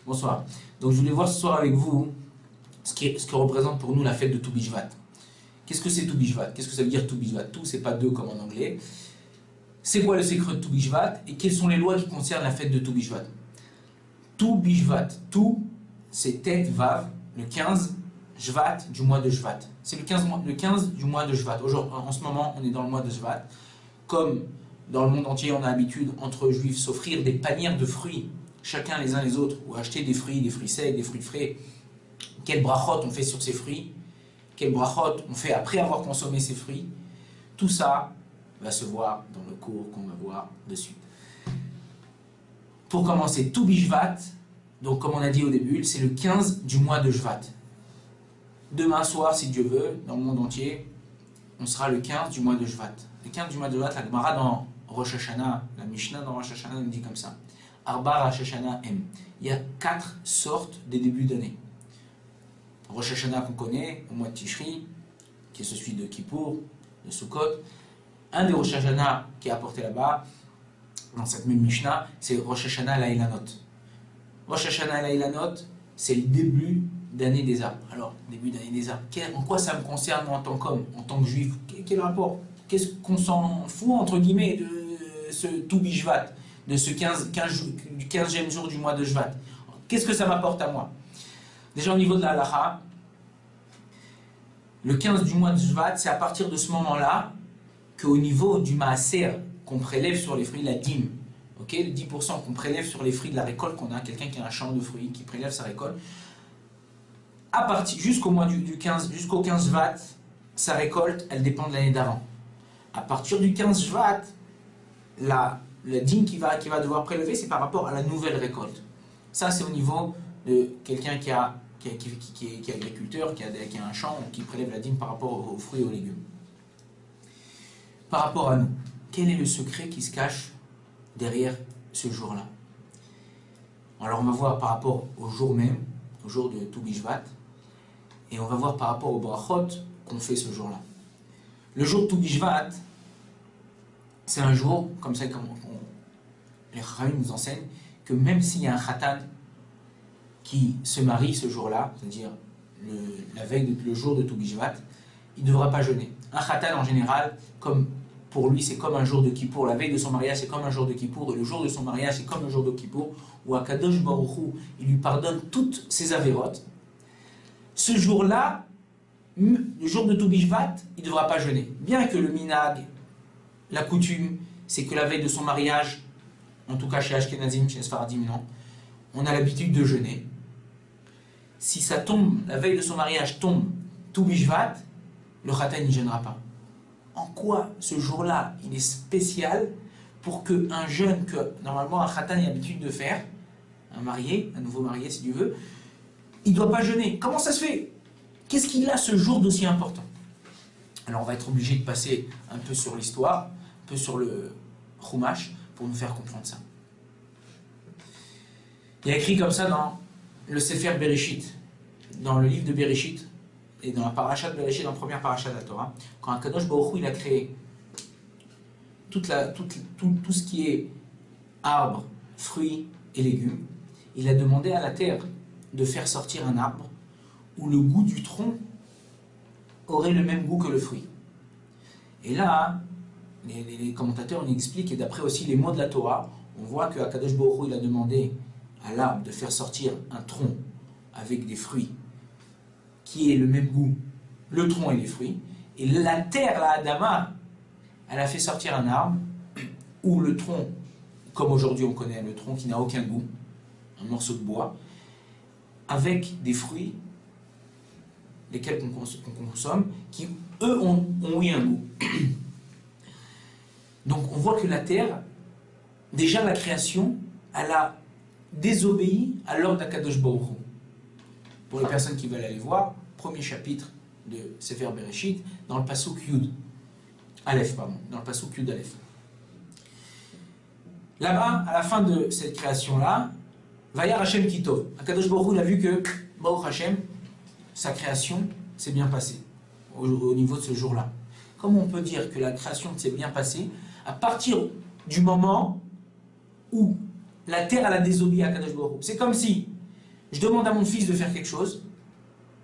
Bonsoir. Donc je voulais voir ce soir avec vous ce que représente pour nous la fête de Tu Bishvat. Qu'est-ce que c'est Tu Bishvat? Qu'est-ce que ça veut dire Tu Bishvat? Tout, c'est pas deux comme en anglais. C'est quoi le secret de Tu Bishvat? Et quelles sont les lois qui concernent la fête de Tu Bishvat? Tu Bishvat, tout, c'est Tet Vav, le 15 Shvat du mois de Shvat. C'est le 15 du mois de Shvat. En ce moment, on est dans le mois de Shvat. Comme dans le monde entier, on a l'habitude, entre juifs, s'offrir des panières de fruits, chacun les uns les autres, ou acheter des fruits secs, des fruits frais. Quel brachot on fait sur ces fruits? Quel brachot on fait après avoir consommé ces fruits? Tout ça va se voir dans le cours qu'on va voir de suite. Pour commencer, Tu Bishvat, donc comme on a dit au début, c'est le 15 du mois de Shvat. Demain soir, si Dieu veut, dans le monde entier, on sera le 15 du mois de Shvat. Le 15 du mois de Shvat, la Gemara dans Rosh Hashanah, la Mishnah dans Rosh Hashanah nous dit comme ça. Arba Rosh Hashanah M. Il y a 4 sortes des débuts d'année. Rosh Hashanah qu'on connaît, au mois de Tishri, qui est celui de Kippour, de Sukkot. Un des Rosh Hashanah qui est apporté là-bas, dans cette même Mishnah, c'est Rosh Hashanah La'ilanot. Rosh Hashanah La'ilanot, c'est le début d'année des arbres. Alors, début d'année des arbres, en quoi ça me concerne en tant qu'homme, en tant que juif? Quel rapport? Qu'est-ce qu'on s'en fout, entre guillemets, de ce Tu Bishvat, de ce 15e jour du mois de Shvat? Qu'est-ce que ça m'apporte à moi? Déjà au niveau de la halacha, le 15 du mois de Shvat, c'est à partir de ce moment-là qu'au niveau du maaser qu'on prélève sur les fruits, la dîme, okay, le 10% qu'on prélève sur les fruits de la récolte qu'on a, quelqu'un qui a un champ de fruits, qui prélève sa récolte, jusqu'au mois du 15, jusqu'au 15 Shvat, sa récolte, elle dépend de l'année d'avant. À partir du 15 Shvat, la dîme qu'il va devoir prélever, c'est par rapport à la nouvelle récolte. Ça, c'est au niveau de quelqu'un qui est agriculteur, qui a un champ, qui prélève la dîme par rapport aux fruits et aux légumes. Par rapport à nous, quel est le secret qui se cache derrière ce jour-là? Alors on va voir par rapport au jour même, au jour de Tu Bishvat, et on va voir par rapport au brachot qu'on fait ce jour-là. Le jour de Tu Bishvat, c'est un jour, comme ça, les Chachamim nous enseignent, que même s'il y a un khatan qui se marie ce jour-là, c'est-à-dire la veille, le jour de Tu Bishvat, il ne devra pas jeûner. Un khatan en général, comme pour lui, c'est comme un jour de Kippour. La veille de son mariage, c'est comme un jour de Kippour. Et le jour de son mariage, c'est comme un jour de Kippour. Où Akadosh Baruch Hu, il lui pardonne toutes ses avérotes. Ce jour-là, le jour de Tu Bishvat, il ne devra pas jeûner. Bien que le minag, la coutume, c'est que la veille de son mariage, en tout cas chez Ashkenazim, chez Sfaradim, non, on a l'habitude de jeûner. Si ça tombe, la veille de son mariage tombe Tu Bishvat, le khatan n'y gênera pas. En quoi ce jour-là, il est spécial pour qu'un jeune, que normalement un khatan a l'habitude de faire, un marié, un nouveau marié si Dieu veut, il ne doit pas jeûner? Comment ça se fait? Qu'est-ce qu'il a ce jour d'aussi important? Alors on va être obligé de passer un peu sur l'histoire, un peu sur le Chumash, pour nous faire comprendre ça. Il y a écrit comme ça dans le Sefer Bereshit, dans le livre de Bereshit, et dans la paracha de Bereshit, dans la première paracha de la Torah, quand Akadosh Baruch Hu, il a créé tout ce qui est arbres, fruits et légumes, il a demandé à la terre de faire sortir un arbre où le goût du tronc aurait le même goût que le fruit. Et là, les commentateurs on expliquent, et d'après aussi les mots de la Torah, on voit que Akadosh Baruch Hu, il a demandé à l'arbre de faire sortir un tronc avec des fruits qui ait le même goût, le tronc et les fruits, et la terre, la Adama, elle a fait sortir un arbre où le tronc, comme aujourd'hui on connaît le tronc qui n'a aucun goût, un morceau de bois, avec des fruits, lesquels qu'on consomme, qui eux ont eu un goût. Donc on voit que la terre, déjà la création, elle a désobéi à l'ordre d'Akadosh Baruch Hu. Pour les personnes qui veulent aller voir, premier chapitre de Sefer Bereshit, dans le pasuk Yud Aleph, dans le pasuk Yud Aleph. Là-bas, à la fin de cette création-là, Vayar Hashem Kitov. Akadosh Baruch Hu, il a vu que Baruch Hashem, sa création s'est bien passée au niveau de ce jour-là. Comment on peut dire que la création s'est bien passée à partir du moment où la terre elle a désobéi à Akadosh Baruch Hu? C'est comme si Je demande à mon fils de faire quelque chose,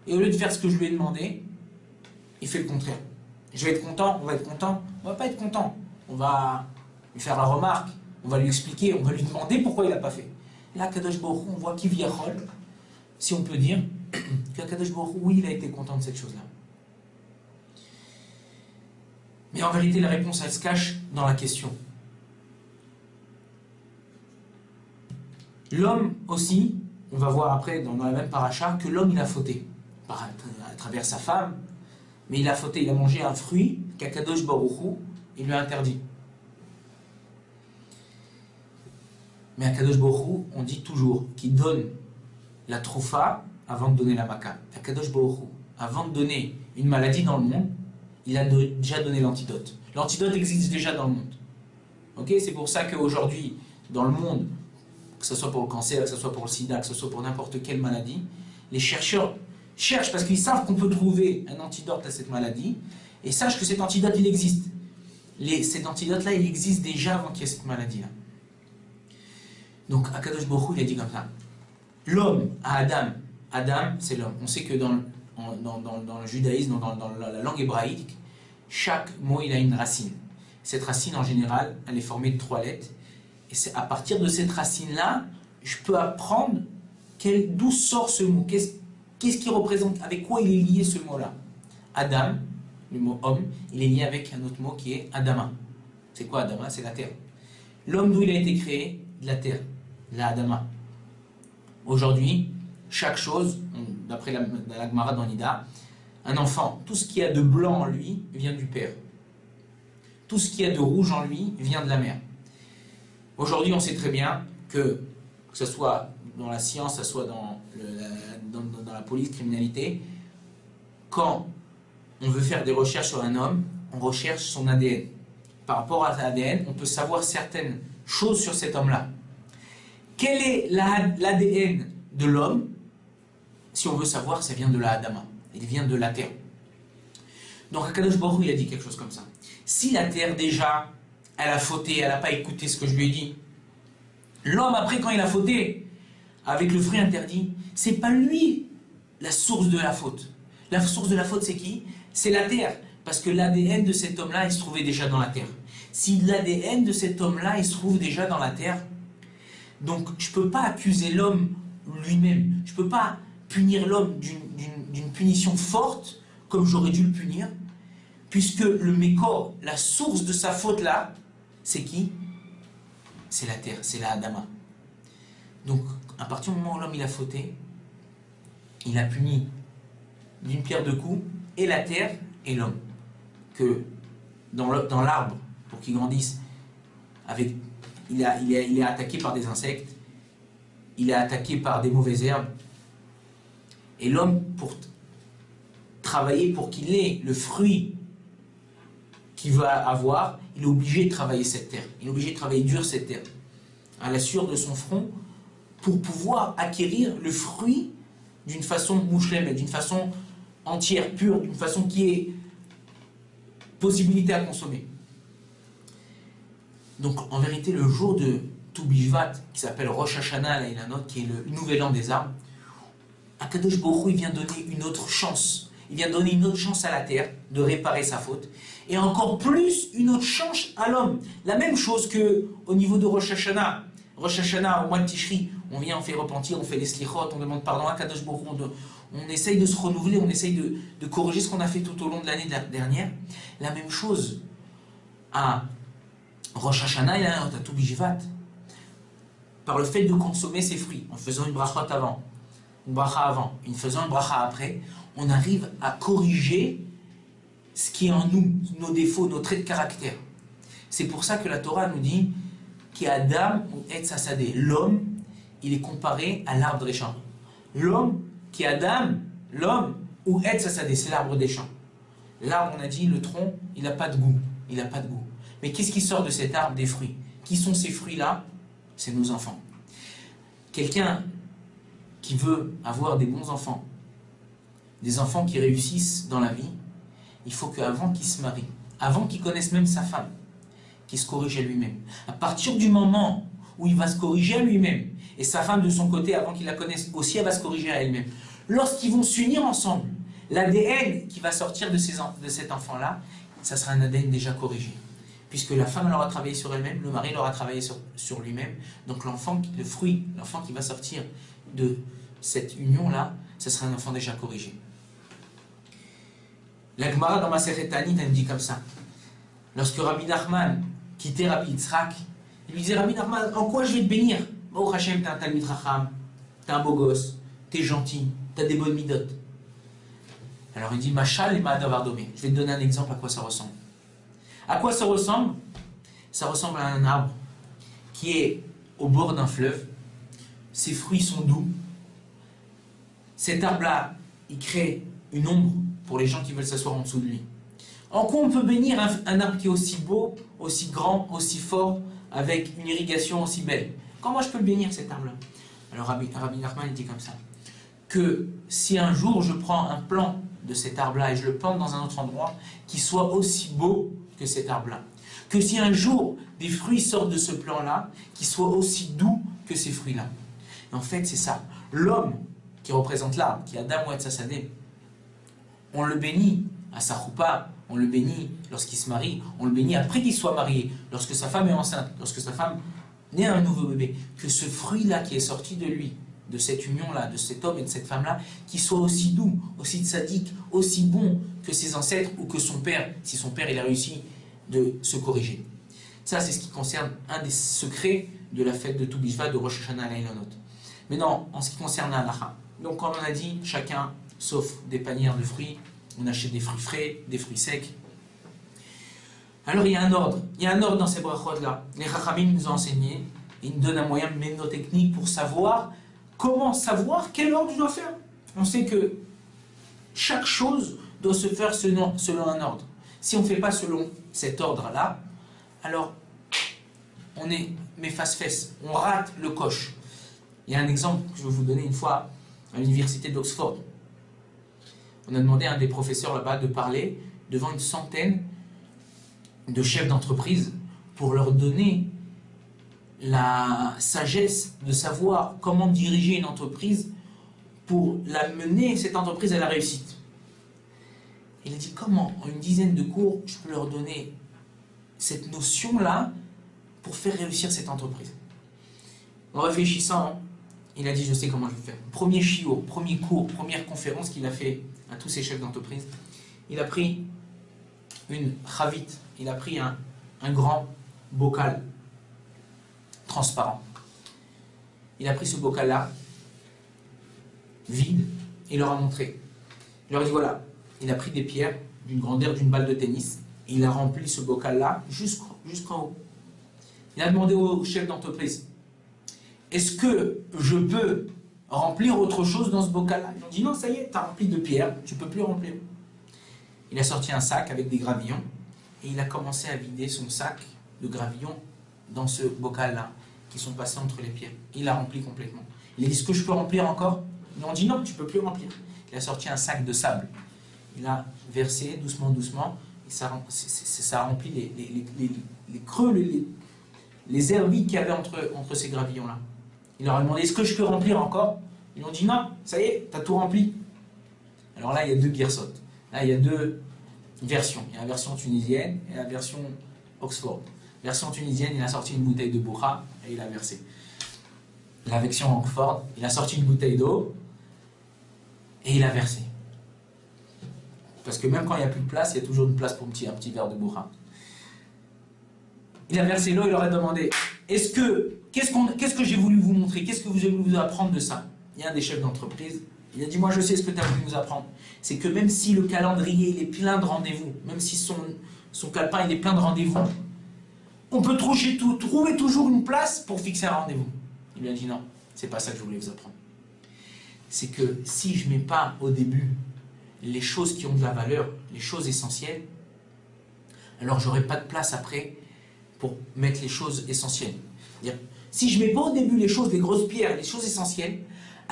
et au lieu de faire ce que je lui ai demandé, il fait le contraire. Je vais être content, on va être content, on va pas être content. On va lui faire la remarque, on va lui expliquer, on va lui demander pourquoi il n'a pas fait. Là, Kadosh Baruch Hu, on voit qu'il vit à Chol, si on peut dire, que Kadosh Baruch Hu, oui, il a été content de cette chose-là. Mais en vérité, la réponse, elle se cache dans la question. L'homme aussi, on va voir après dans la même paracha, que l'homme il a fauté à travers sa femme, mais il a fauté, il a mangé un fruit qu'Akadosh Baruch Hu, il lui a interdit. Mais Akadosh Baruch Hu, on dit toujours qu'il donne la troufa avant de donner la maka. Akadosh Baruch Hu, avant de donner une maladie dans le monde, il a déjà donné l'antidote. L'antidote existe déjà dans le monde. Okay, c'est pour ça qu'aujourd'hui, dans le monde, que ce soit pour le cancer, que ce soit pour le sida, que ce soit pour n'importe quelle maladie, les chercheurs cherchent parce qu'ils savent qu'on peut trouver un antidote à cette maladie et sachent que cet antidote, il existe. Cet antidote-là, il existe déjà avant qu'il y ait cette maladie-là. Donc, Akadosh Baruch Hu, il a dit comme ça. L'homme à Adam, c'est l'homme. On sait que dans le judaïsme, dans la langue hébraïque, chaque mot, il a une racine. Cette racine, en général, elle est formée de 3 lettres. Et c'est à partir de cette racine-là, je peux apprendre d'où sort ce mot. Qu'est-ce qui représente, avec quoi il est lié ce mot-là? Adam, le mot homme, il est lié avec un autre mot qui est Adama. C'est quoi Adama? C'est la terre. L'homme d'où il a été créé? De la terre, la Adama. Aujourd'hui, chaque chose, d'après la Gemara dans Nida, un enfant, tout ce qu'il y a de blanc en lui vient du père. Tout ce qu'il y a de rouge en lui vient de la mère. Aujourd'hui, on sait très bien que ce soit dans la science, que ce soit dans la police, criminalité, quand on veut faire des recherches sur un homme, on recherche son ADN. Par rapport à l'ADN, on peut savoir certaines choses sur cet homme-là. Quel est l'ADN de l'homme? Si on veut savoir, ça vient de la Adama. Il vient de la terre. Donc Akadosh Baruch Hu, il a dit quelque chose comme ça. Si la terre déjà, elle a fauté, elle n'a pas écouté ce que je lui ai dit, l'homme après quand il a fauté, avec le fruit interdit, c'est pas lui la source de la faute. La source de la faute c'est qui? C'est la terre. Parce que l'ADN de cet homme-là, il se trouvait déjà dans la terre. Si l'ADN de cet homme-là, il se trouve déjà dans la terre, donc je ne peux pas accuser l'homme lui-même. Je ne peux pas punir l'homme d'une punition forte, comme j'aurais dû le punir, puisque le mécor, la source de sa faute-là, c'est qui? C'est la terre, c'est la Adama. Donc, à partir du moment où l'homme il a fauté, il a puni d'une pierre deux coups, et la terre et l'homme. Que dans l'arbre, pour qu'il grandisse, il est attaqué par des insectes, il est attaqué par des mauvaises herbes, et l'homme, pour travailler, pour qu'il ait le fruit qu'il va avoir, il est obligé de travailler cette terre, il est obligé de travailler dur cette terre, à la sueur de son front, pour pouvoir acquérir le fruit d'une façon mouchlem, d'une façon entière, pure, d'une façon qui est possibilité à consommer. Donc en vérité, le jour de Tou Bishvat, qui s'appelle Rosh Hashanah, là il y en a un autre, qui est le nouvel an des arbres, Akadosh Baruch Hu, il vient donner une autre chance. Il vient donner une autre chance à la terre de réparer sa faute. Et encore plus, une autre chance à l'homme. La même chose qu'au niveau de Rosh Hashanah. Rosh Hashanah, au mois de Tishri, on vient, on fait repentir, on fait les slichot, on demande pardon à Akadosh Baruch Hu, on essaye de se renouveler, on essaye de corriger ce qu'on a fait tout au long de l'année dernière. La même chose à Rosh Hashanah et à Tou Bishvat. Par le fait de consommer ses fruits, en faisant une brachot avant, une bracha avant, en faisant une bracha après, on arrive à corriger ce qui est en nous, nos défauts, nos traits de caractère. C'est pour ça que la Torah nous dit qu'Adam ou Etz Hasadeh, l'homme, il est comparé à l'arbre des champs. L'homme qui est Adam, l'homme ou Etz Hasadeh, c'est l'arbre des champs. L'arbre, on a dit, le tronc, il n'a pas de goût. Il n'a pas de goût. Mais qu'est-ce qui sort de cet arbre? Des fruits. Qui sont ces fruits-là? C'est nos enfants. Quelqu'un qui veut avoir des bons enfants, des enfants qui réussissent dans la vie, il faut qu'avant qu'il se marie, avant qu'il connaisse même sa femme, qu'il se corrige à lui-même. À partir du moment où il va se corriger à lui-même. Et sa femme, de son côté, avant qu'il la connaisse aussi, elle va se corriger à elle-même. Lorsqu'ils vont s'unir ensemble, l'ADN qui va sortir de cet enfant-là, ça sera un ADN déjà corrigé. Puisque la femme elle aura travaillé sur elle-même, le mari il aura travaillé sur lui-même. Donc l'enfant, le fruit, l'enfant qui va sortir de cette union-là, ce sera un enfant déjà corrigé. La Gemara dans Masechet Tanit, elle dit comme ça. Lorsque Rabbi Nachman quittait Rabbi Yitzhak, il lui disait, Rabbi Nachman, en quoi je vais te bénir? Oh Hachem, t'es un Talmid Chacham, t'es un beau gosse, t'es gentil, t'as des bonnes midotes. Alors il dit, Machal et Ma'adavar Domé. Je vais te donner un exemple à quoi ça ressemble. À quoi ça ressemble? Ça ressemble à un arbre qui est au bord d'un fleuve. Ses fruits sont doux. Cet arbre-là, il crée une ombre pour les gens qui veulent s'asseoir en dessous de lui. En quoi on peut bénir un arbre qui est aussi beau, aussi grand, aussi fort, avec une irrigation aussi belle? Comment je peux le bénir, cet arbre-là? Alors Rabbi Nachman dit comme ça, que si un jour je prends un plant de cet arbre-là et je le plante dans un autre endroit, qui soit aussi beau que cet arbre-là. Que si un jour des fruits sortent de ce plant-là, qui soient aussi doux que ces fruits-là. En fait, c'est ça. L'homme qui représente l'arbre, qui est Adam ou Etzasadeh, on le bénit à sa choupa, on le bénit lorsqu'il se marie, on le bénit après qu'il soit marié, lorsque sa femme est enceinte, lorsque sa femme naît un nouveau bébé. Que ce fruit-là qui est sorti de lui, de cette union-là, de cet homme et de cette femme-là, qui soit aussi doux, aussi tzaddik, aussi bon que ses ancêtres ou que son père, si son père il a réussi de se corriger. Ça, c'est ce qui concerne un des secrets de la fête de Tou Bishvat, de Rosh Hashanah Leilonot. Maintenant, en ce qui concerne la halacha, donc comme on a dit, chacun, sauf des panières de fruits, on achète des fruits frais, des fruits secs. Alors il y a un ordre dans ces brachot-là. Les Chachamim nous ont enseigné, ils nous donnent un moyen mémnotechnique pour savoir comment savoir quel ordre je dois faire. On sait que chaque chose doit se faire selon un ordre. Si on ne fait pas selon cet ordre-là, alors on est face-fesse, on rate le coche. Il y a un exemple que je vais vous donner une fois à l'université d'Oxford. On a demandé à un des professeurs là-bas de parler devant une centaine de chefs d'entreprise pour leur donner la sagesse de savoir comment diriger une entreprise pour la mener, cette entreprise, à la réussite. Il a dit comment, en une dizaine de cours, je peux leur donner cette notion-là pour faire réussir cette entreprise. En réfléchissant, il a dit, je sais comment je vais faire. Premier shiur, premier cours, première conférence qu'il a fait à tous ces chefs d'entreprise, il a pris une chavit, il a pris un grand bocal transparent. Il a pris ce bocal-là, vide, et il leur a montré. Il leur a dit, voilà, il a pris des pierres d'une grandeur d'une balle de tennis, et il a rempli ce bocal-là jusqu'en haut. Il a demandé au chef d'entreprise, est-ce que je peux remplir autre chose dans ce bocal-là? Ils ont dit, non, ça y est, tu as rempli de pierres, tu ne peux plus remplir. Il a sorti un sac avec des gravillons, et il a commencé à vider son sac de gravillons dans ce bocal-là, qui sont passés entre les pierres. Il l'a rempli complètement. Il a dit, est-ce que je peux remplir encore? Ils ont dit, non, tu ne peux plus remplir. Il a sorti un sac de sable. Il a versé doucement, doucement, et ça a rempli les creux, les airs vides qu'il y avait entre ces gravillons-là. Il leur a demandé, est-ce que je peux remplir encore? Ils ont dit, non, ça y est, tu as tout rempli. Alors là, il y a deux guersotes. Là, il y a deux versions. Il y a la version tunisienne et la version Oxford. La version tunisienne, il a sorti une bouteille de bourra et il a versé. La version Oxford, il a sorti une bouteille d'eau et il a versé. Parce que même quand il n'y a plus de place, il y a toujours une place pour un petit verre de bourra. Il a versé l'eau, il leur a demandé, qu'est-ce que j'ai voulu vous montrer? Qu'est-ce que vous avez voulu vous apprendre de ça? Il y a un des chefs d'entreprise, il a dit, moi je sais ce que tu as voulu nous apprendre. C'est que même si le calendrier il est plein de rendez-vous, même si son calepin il est plein de rendez-vous, on peut trouver toujours une place pour fixer un rendez-vous. Il lui a dit non, c'est pas ça que je voulais vous apprendre. C'est que si je ne mets pas au début les choses qui ont de la valeur, les choses essentielles, alors j'aurai pas de place après pour mettre les choses essentielles. C'est-à-dire, si je ne mets pas au début les choses, les grosses pierres, les choses essentielles,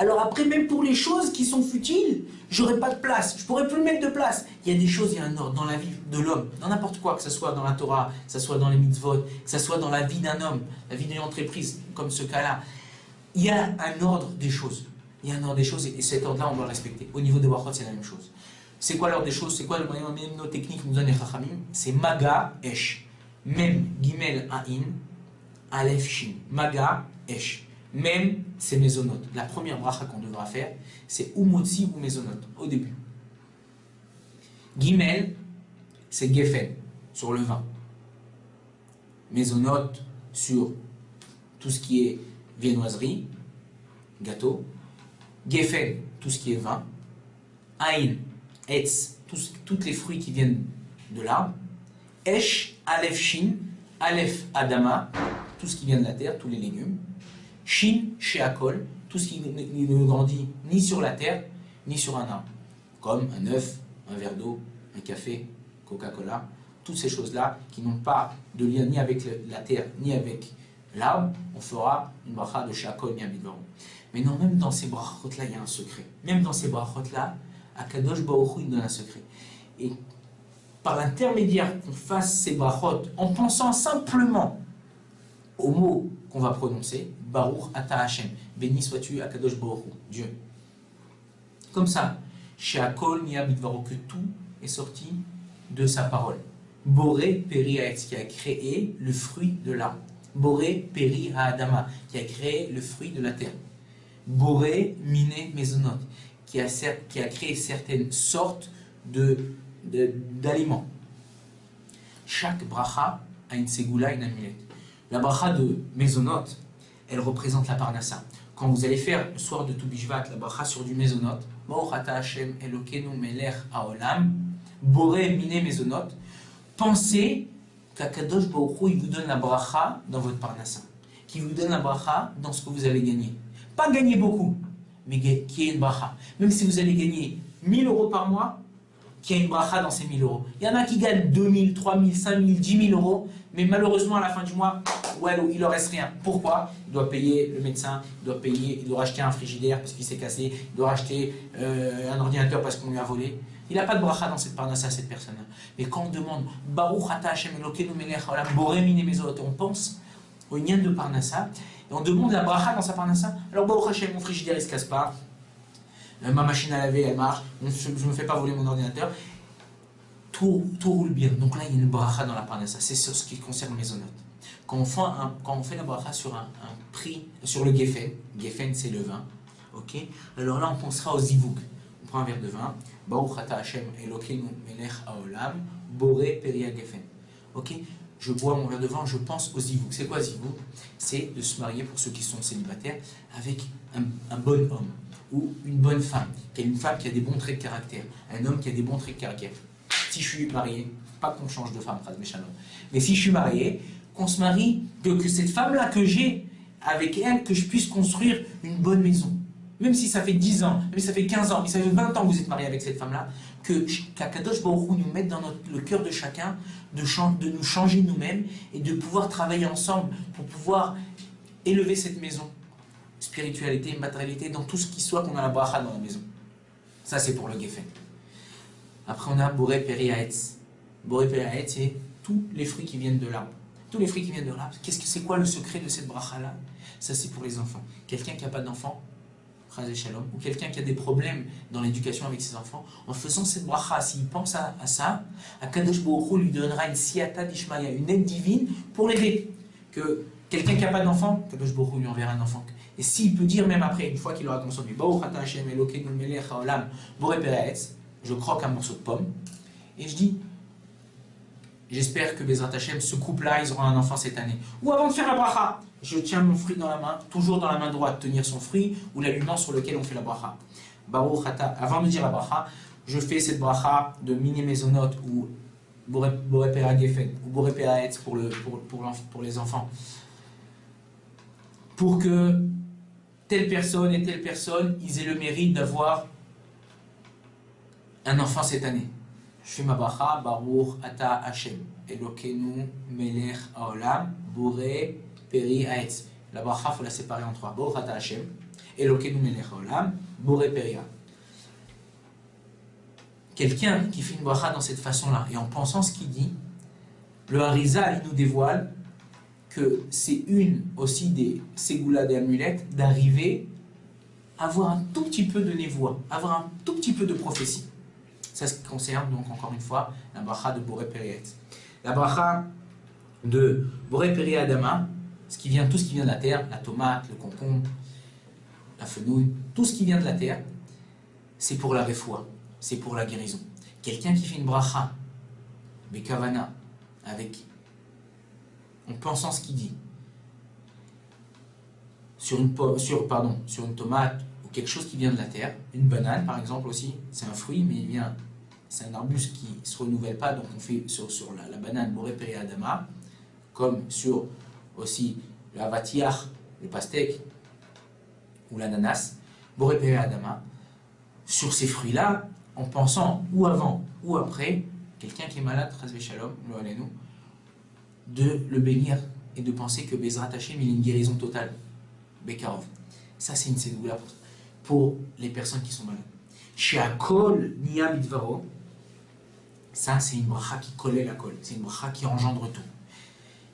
Alors après, même pour les choses qui sont futiles, j'aurai pas de place, je pourrai plus mettre de place. Il y a des choses, il y a un ordre dans la vie de l'homme, dans n'importe quoi, que ce soit dans la Torah, que ce soit dans les mitzvot, que ce soit dans la vie d'un homme, la vie d'une entreprise, comme ce cas-là. Il y a un ordre des choses. Il y a un ordre des choses et cet ordre-là, on doit le respecter. Au niveau des brachot, c'est la même chose. C'est quoi l'ordre des choses? C'est quoi le moyen technique que nous donne les Chachamim? C'est Maga, Esh. Mem, Gimel, Ain, Aleph, Shin. Maga, Esh. Mem, c'est Mezonot. La première bracha qu'on devra faire, c'est Umotzi ou Mezonot, au début. Gimel, c'est Gefen, sur le vin. Mezonot, sur tout ce qui est viennoiserie, gâteau. Gefen, tout ce qui est vin. Ain, Etz, tous les fruits qui viennent de l'arbre. Esh, Aleph, Shin, Aleph, Adama, tout ce qui vient de la terre, tous les légumes. Shin, Sheakol, tout ce qui ne grandit ni sur la terre, ni sur un arbre. Comme un œuf, un verre d'eau, un café, Coca-Cola. Toutes ces choses-là qui n'ont pas de lien ni avec la terre, ni avec l'arbre, on fera une bracha de Sheakol, ni Amidvaron. Mais non, même dans ces brachot-là, il y a un secret. Même dans ces brachot-là, Akadosh Baruch Hu, il donne un secret. Et par l'intermédiaire qu'on fasse ces brachot, en pensant simplement aux mots qu'on va prononcer, Baruch Ata Hashem, béni sois-tu Akadosh Baruch Hu, Dieu. Comme ça, Sheakol Nia Bidvaro, que tout est sorti de sa parole. Boré Peri Haetz, qui a créé le fruit de l'arbre. Boré Peri Haadama, qui a créé le fruit de la terre. Boré Mine Mezonot, qui a créé certaines sortes d'aliments. Chaque bracha a une ségoula, une amulette. La bracha de Mezonot, elle représente la parnassa. Quand vous allez faire le soir de Toubishvat, la bracha sur du Mezonot, Baruch Ata Hashem Elokeinu Melech Haolam, Boré Mine Mezonot, pensez qu'Akadosh Baruch Hu, il vous donne la bracha dans votre parnassa, qui vous donne la bracha dans ce que vous allez gagner. Pas gagner beaucoup, mais qui est une bracha. Même si vous allez gagner 1000 euros par mois, qu'il y a une bracha dans ces 1000 euros. Il y en a qui gagnent 2000, 3000, 5000, 10 000 euros, mais malheureusement à la fin du mois, ouais, il ne leur reste rien. Pourquoi? Il doit payer le médecin, il doit racheter un frigidaire parce qu'il s'est cassé, il doit racheter un ordinateur parce qu'on lui a volé. Il n'a pas de bracha dans cette parnassa, cette personne-là. Mais quand on demande Baruch Ata Hashem Elokeinu Melech Haolam Boré Mine Mezonot, on pense au nien de parnassa, et on demande la bracha dans sa parnassa. Alors Baruch Hashem, mon frigidaire il ne se casse pas, ma machine à laver elle marche, je ne me fais pas voler mon ordinateur, tout roule bien. Donc là il y a une bracha dans la parnassa, c'est sur ce qui concerne Mezonot. Quand on fait la bracha sur un prix, sur le Gefen, Gefen c'est le vin, ok. Alors là on pensera au zivouk. On prend un verre de vin, Baruch Ata Hashem Elokeinu Melech Haolam Boré Peri Gefen, ok. Je bois mon verre de vin, je pense au zivouk. C'est quoi zivouk? C'est de se marier, pour ceux qui sont célibataires, avec un bon homme ou une bonne femme, une femme qui a des bons traits de caractère, un homme qui a des bons traits de caractère. Si je suis marié, pas qu'on change de femme, mais si je suis marié, qu'on se marie, que cette femme-là que j'ai, avec elle, que je puisse construire une bonne maison. Même si ça fait 10 ans, même si ça fait 15 ans, même si ça fait 20 ans que vous êtes marié avec cette femme-là, qu'Akadosh Baruch Hu nous mette dans le cœur de chacun, de nous changer nous-mêmes et de pouvoir travailler ensemble pour pouvoir élever cette maison. Spiritualité, matérialité, dans tout ce qui soit qu'on a la bracha dans la maison. Ça c'est pour le Gefen. Après on a Boré Peri Haetz. Boré Peri Haetz, c'est tous les fruits qui viennent de l'arbre. Tous les fruits qui viennent de l'arbre. C'est quoi le secret de cette bracha-là? Ça c'est pour les enfants. Quelqu'un qui n'a pas d'enfant, Shalom, ou quelqu'un qui a des problèmes dans l'éducation avec ses enfants, en faisant cette bracha, s'il pense à ça, Akadosh Baruch Hu lui donnera une siyata d'Ishmaïa, une aide divine pour l'aider. Que quelqu'un qui n'a pas d'enfant, Akadosh Baruch Hu lui enverra un enfant. Et s'il peut dire même après, une fois qu'il aura consommé, Baruch Ata Hashem Elokeinu Melech Haolam Boré Peri Haetz, je croque un morceau de pomme, et je dis, j'espère que Bezrat Hashem, ce couple-là, ils auront un enfant cette année. Ou avant de faire la bracha, je tiens mon fruit dans la main, toujours dans la main droite, tenir son fruit, ou l'aliment sur lequel on fait la bracha. Baruch Ata, avant de dire la bracha, je fais cette bracha de Mine Mezonot, ou Boré Peri Gefen, ou Boré Peri Haetz pour les enfants. Pour que telle personne et telle personne, ils aient le mérite d'avoir un enfant cette année. Je fais ma bracha, Baruch Ata Hashem, Elokeinu Melech Haolam, Boré Peri Haetz. La bracha, il faut la séparer en trois. Baruch Ata Hashem, Elokeinu melech haolam, boré peria. Quelqu'un qui fait une bracha dans cette façon-là, et en pensant ce qu'il dit, le Harizal, il nous dévoile que c'est une aussi des ségoulas des amulettes d'arriver à avoir un tout petit peu de névoie, avoir un tout petit peu de prophétie. Ça, ce qui concerne donc encore une fois la bracha de Boré Periet. La bracha de Boré Periet Adama, tout ce qui vient de la terre, la tomate, le concombre, la fenouil, tout ce qui vient de la terre, c'est pour la réfoua, c'est pour la guérison. Quelqu'un qui fait une bracha, Bekavana, en pensant ce qu'il dit, sur une tomate ou quelque chose qui vient de la terre, une banane par exemple aussi, c'est un fruit, mais c'est un arbuste qui ne se renouvelle pas, donc on fait sur la banane Boré Periet Adama, comme sur aussi le avatiach, le pastèque ou l'ananas, Boré Periet Adama, sur ces fruits-là, en pensant ou avant ou après, quelqu'un qui est malade, Chas Shalom, lo alenu, de le bénir et de penser que Bezrat Hashem, il a une guérison totale. Bekarov. Ça, c'est une ségoula pour les personnes qui sont malades. Sheakol Niya Midvaro, ça, c'est une bracha qui collait la colle. C'est une bracha qui engendre tout.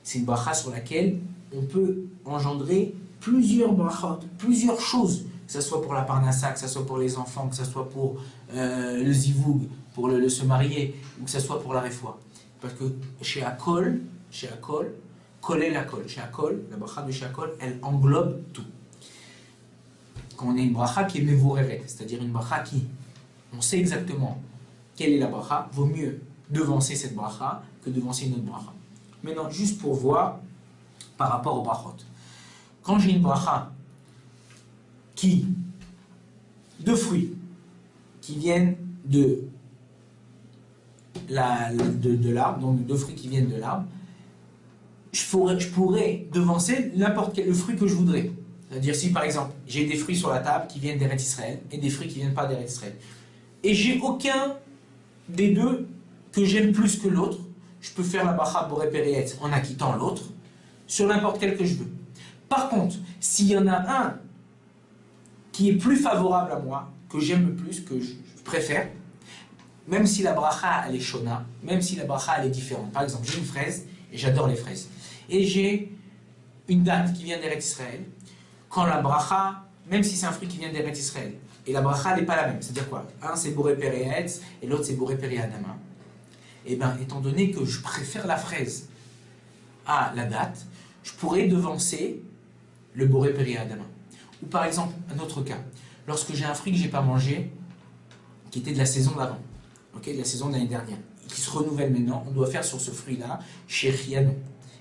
C'est une bracha sur laquelle on peut engendrer plusieurs brachot, plusieurs choses. Que ce soit pour la parnassa, que ce soit pour les enfants, que ce soit pour le zivoug, pour se marier, ou que ce soit pour la réfoua. Parce que chez Akol, coller la colle. Chez Akol, la bracha de chez Akol, elle englobe tout. Quand on a une bracha qui est mevoreret, c'est-à-dire une bracha qui, on sait exactement quelle est la bracha, vaut mieux devancer cette bracha que devancer une autre bracha. Maintenant, juste pour voir par rapport aux brachot. Quand j'ai une bracha de fruits qui viennent de l'arbre, donc de fruits qui viennent de l'arbre, je pourrais devancer n'importe quel fruit que je voudrais. C'est-à-dire si par exemple j'ai des fruits sur la table qui viennent d'Eretz Israël et des fruits qui ne viennent pas d'Eretz Israël, et j'ai aucun des deux que j'aime plus que l'autre, je peux faire la bracha Boré Periet en acquittant l'autre sur n'importe quel que je veux. Par contre, s'il y en a un qui est plus favorable à moi, que j'aime le plus, que je préfère, même si la bracha elle est shona, même si la bracha elle est différente. Par exemple, j'ai une fraise et j'adore les fraises. Et j'ai une date qui vient d'Eretz Israël. Quand la bracha, même si c'est un fruit qui vient d'Eretz Israël, et la bracha n'est pas la même, c'est-à-dire quoi? Un c'est Boré Periet et l'autre c'est Boré Periet Adama. Et bien, étant donné que je préfère la fraise à la date, je pourrais devancer le Boré Periet Adama. Ou par exemple, un autre cas, lorsque j'ai un fruit que je n'ai pas mangé, qui était de la saison d'avant, okay, de la saison de l'année dernière, et qui se renouvelle maintenant, on doit faire sur ce fruit-là, Shechianou.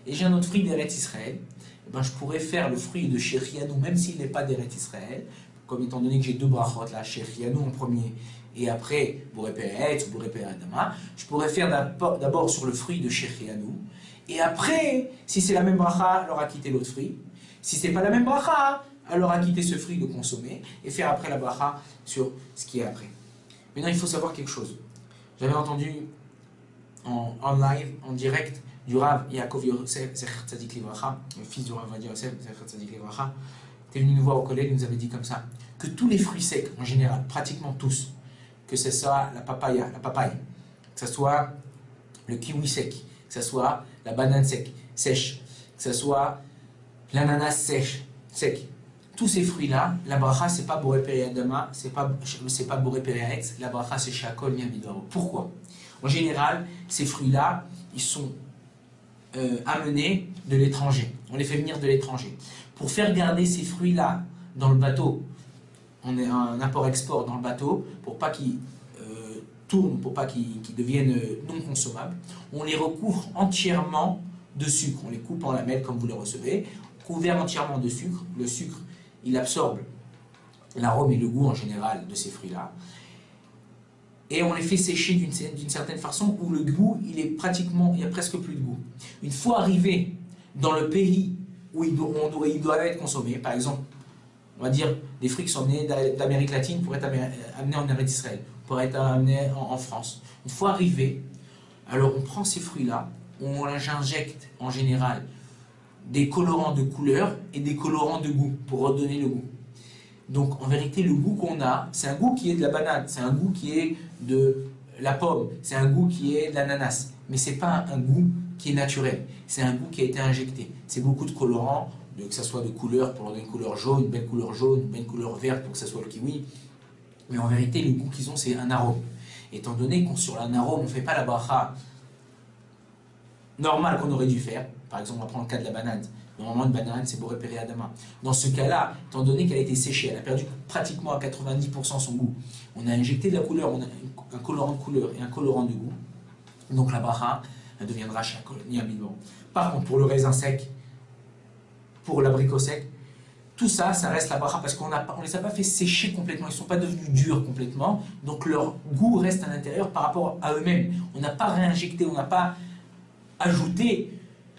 Et j'ai un autre fruit d'Eretz Israël, et ben je pourrais faire le fruit de Shechianou, même s'il n'est pas d'Eretz Israël, comme étant donné que j'ai deux brachot, là, Shechianou en premier, et après Boré Periet ou Boré Periet Adama, je pourrais faire d'abord sur le fruit de Shechianou, et après, si c'est la même bracha, alors acquitter l'autre fruit. Si c'est pas la même bracha, alors acquitter ce fruit de consommer, et faire après la bracha sur ce qui est après. Maintenant, il faut savoir quelque chose. J'avais entendu en live, en direct, du Rav Yaakov Yosef, Zecher Tzadik Livracha, le fils du Rav Yosef, Zecher Tzadik Livracha, était venu nous voir au collège, il nous avait dit comme ça, que tous les fruits secs, en général, pratiquement tous, que ce soit la papaye, que ce soit le kiwi sec, que ce soit la banane sèche, que ce soit l'ananas sec, tous ces fruits-là, la bracha, c'est pas Boré Periet Adama, c'est pas Boré Periet, la bracha, c'est Sheakol Niya Midvaro. Pourquoi? En général, ces fruits-là, ils sont amenés de l'étranger. On les fait venir de l'étranger. Pour faire garder ces fruits-là dans le bateau, on est un import-export dans le bateau, pour pas qu'ils tournent, pour pas qu'ils deviennent non consommables, on les recouvre entièrement de sucre. On les coupe en lamelles comme vous les recevez, couvert entièrement de sucre. Le sucre, il absorbe l'arôme et le goût en général de ces fruits-là. Et on les fait sécher d'une certaine façon où le goût, il y a presque plus de goût. Une fois arrivé dans le pays où ils doivent être consommés, par exemple, on va dire des fruits qui sont amenés d'Amérique latine pour être amenés en Eretz Israël, pour être amenés en France. Une fois arrivé, alors on prend ces fruits-là, on les injecte en général des colorants de couleur et des colorants de goût pour redonner le goût. Donc en vérité, le goût qu'on a, c'est un goût qui est de la banane, c'est un goût qui est de la pomme, c'est un goût qui est de l'ananas. Mais ce n'est pas un goût qui est naturel, c'est un goût qui a été injecté. C'est beaucoup de colorants, que ce soit de couleur pour donner une couleur jaune, une belle couleur jaune, une belle couleur verte pour que ce soit le kiwi. Mais en vérité, le goût qu'ils ont, c'est un arôme. Étant donné qu'on sur un arôme, on ne fait pas la bracha normale qu'on aurait dû faire. Par exemple, on va prendre le cas de la banane. Normalement, une banane, c'est Boré Péré Adama. Dans ce cas-là, étant donné qu'elle a été séchée, elle a perdu pratiquement à 90% son goût. On a injecté de la couleur, on a un colorant de couleur et un colorant de goût. Donc la bracha, elle deviendra niamidon. Par contre, pour le raisin sec, pour l'abricot sec, tout ça, ça reste la bracha parce qu'on ne les a pas fait sécher complètement, ils ne sont pas devenus durs complètement, donc leur goût reste à l'intérieur par rapport à eux-mêmes. On n'a pas réinjecté, on n'a pas ajouté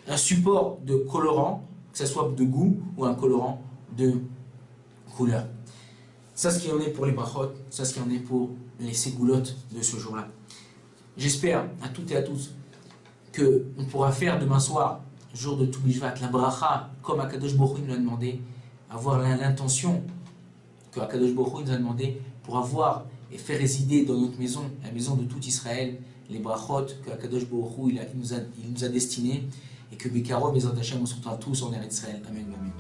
un support de colorant, que ce soit de goût ou un colorant de couleur. Ça, ce qui en est pour les brachot, ça, ce qui en est pour les ségoulottes de ce jour-là. J'espère à toutes et à tous qu'on pourra faire demain soir, jour de Tou Bishvat, la bracha, comme Akadosh Baruch Hu nous l'a demandé, avoir l'intention que Akadosh Baruch Hu nous a demandé pour avoir et faire résider dans notre maison, la maison de tout Israël, les brachot que Akadosh Baruch Hu il nous a destinés et que Bekaro, Bezrat Hashem, on se retrouvera tous en Eretz Israël. Amen. Amen.